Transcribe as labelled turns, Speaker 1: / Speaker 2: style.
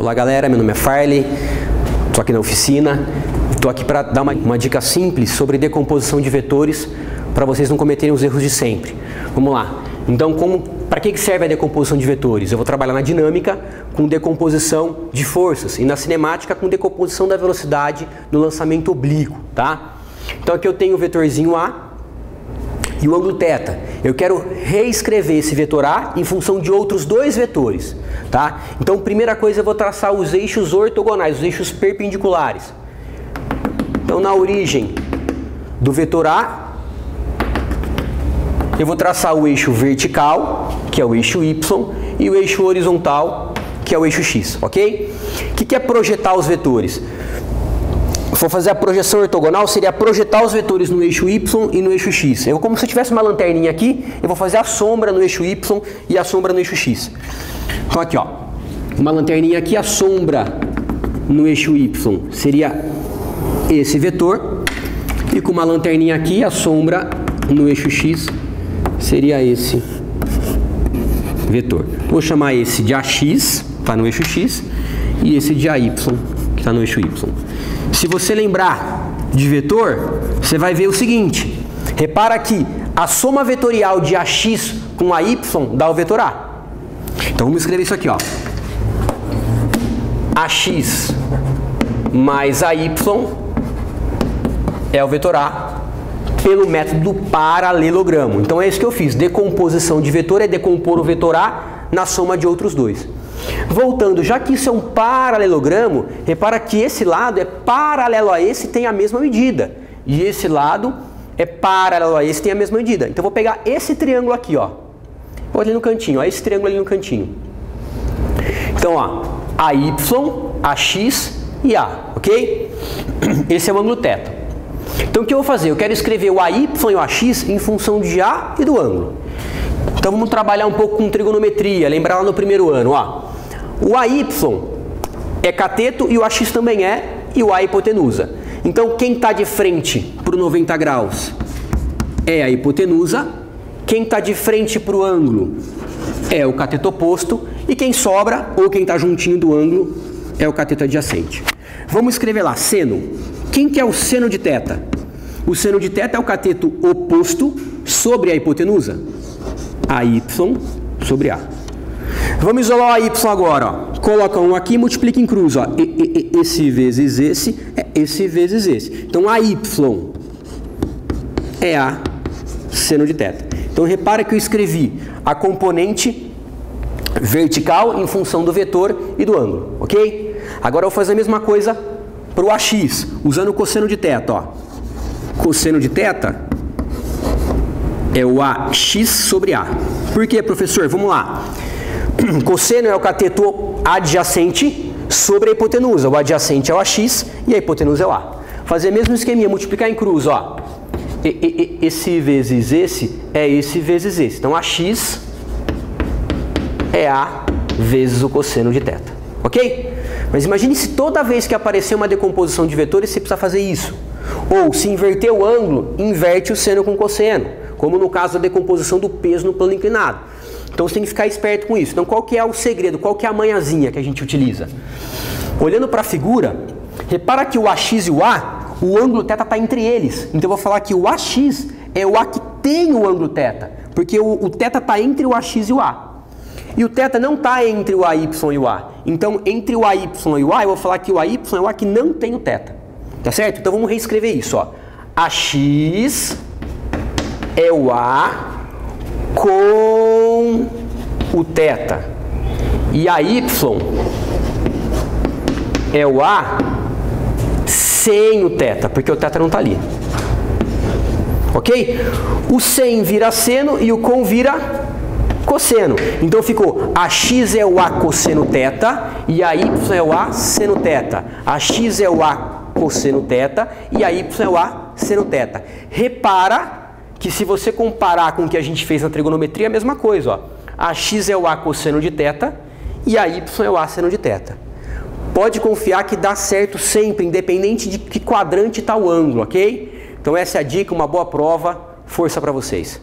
Speaker 1: Olá galera, meu nome é Farley, estou aqui na oficina, estou aqui para dar uma dica simples sobre decomposição de vetores para vocês não cometerem os erros de sempre. Vamos lá. Então, para que serve a decomposição de vetores? Eu vou trabalhar na dinâmica com decomposição de forças e na cinemática com decomposição da velocidade no lançamento oblíquo, tá? Então aqui eu tenho o vetorzinho A e o ângulo θ. Eu quero reescrever esse vetor A em função de outros dois vetores, tá? Então, primeira coisa, eu vou traçar os eixos ortogonais, os eixos perpendiculares. Então, na origem do vetor A, eu vou traçar o eixo vertical, que é o eixo Y, e o eixo horizontal, que é o eixo X, ok? O que é projetar os vetores? Se for fazer a projeção ortogonal, seria projetar os vetores no eixo Y e no eixo X. Como se eu tivesse uma lanterninha aqui, eu vou fazer a sombra no eixo Y e a sombra no eixo X. Então aqui, ó, uma lanterninha aqui, a sombra no eixo Y seria esse vetor, e com uma lanterninha aqui, a sombra no eixo X seria esse vetor. Vou chamar esse de AX, está no eixo X, e esse de AY, que está no eixo Y. Se você lembrar de vetor, você vai ver o seguinte. Repara que a soma vetorial de AX com AY dá o vetor A. Então vamos escrever isso aqui, ó. AX mais AY é o vetor A pelo método paralelogramo. Então é isso que eu fiz. Decomposição de vetor é decompor o vetor A na soma de outros dois. Voltando, já que isso é um paralelogramo, repara que esse lado é paralelo a esse e tem a mesma medida. E esse lado é paralelo a esse e tem a mesma medida. Então eu vou pegar esse triângulo aqui, ó. Vou ali no cantinho, ó, esse triângulo ali no cantinho. Então, ó, AY, AX e A, ok? Esse é o ângulo θ. Então o que eu vou fazer? Eu quero escrever o AY e o AX em função de A e do ângulo. Então vamos trabalhar um pouco com trigonometria, lembrar lá no primeiro ano, ó. O AY é cateto e o AX também é, e o A é hipotenusa. Então quem está de frente para o 90 graus é a hipotenusa, quem está de frente para o ângulo é o cateto oposto, e quem sobra, ou quem está juntinho do ângulo, é o cateto adjacente. Vamos escrever lá, seno. Quem que é o seno de θ? O seno de θ é o cateto oposto sobre a hipotenusa. AY sobre A. Vamos isolar o AY agora, ó. Coloca um aqui e multiplica em cruz, ó. Esse vezes esse é esse vezes esse. Então AY é A seno de θ. Então repara que eu escrevi a componente vertical em função do vetor e do ângulo, ok? Agora eu vou fazer a mesma coisa para o AX, usando o cosseno de θ, ó. Cosseno de θ é o AX sobre A. Por quê, professor? Vamos lá. Cosseno é o cateto adjacente sobre a hipotenusa. O adjacente é o AX e a hipotenusa é o A. Fazer o mesmo esqueminha, multiplicar em cruz, ó. Esse vezes esse é esse vezes esse. Então AX é A vezes o cosseno de θ. Ok? Mas imagine se toda vez que aparecer uma decomposição de vetores, você precisa fazer isso. Ou, se inverter o ângulo, inverte o seno com o cosseno, como no caso da decomposição do peso no plano inclinado. Então você tem que ficar esperto com isso. Então qual que é o segredo, qual que é a manhãzinha que a gente utiliza? Olhando para a figura, repara que o AX e o A, o ângulo θ está entre eles. Então eu vou falar que o AX é o A que tem o ângulo θ, porque o θ está entre o AX e o A. E o θ não está entre o AY e o A. Então, entre o AY e o A, eu vou falar que o AY é o A que não tem o θ. Tá certo? Então, vamos reescrever isso, ó. AX é o A com o θ. E AY é o A sem o θ, porque o θ não está ali. Ok? O sem vira seno e o com vira cosseno. Então ficou AX é o A cosseno θ e AY é o A seno θ. AX é o A cosseno θ e AY é o A seno θ. Repara que se você comparar com o que a gente fez na trigonometria, é a mesma coisa, ó. AX é o A cosseno de θ e AY é o A seno de θ. Pode confiar que dá certo sempre, independente de que quadrante está o ângulo, ok? Então essa é a dica, uma boa prova, força para vocês.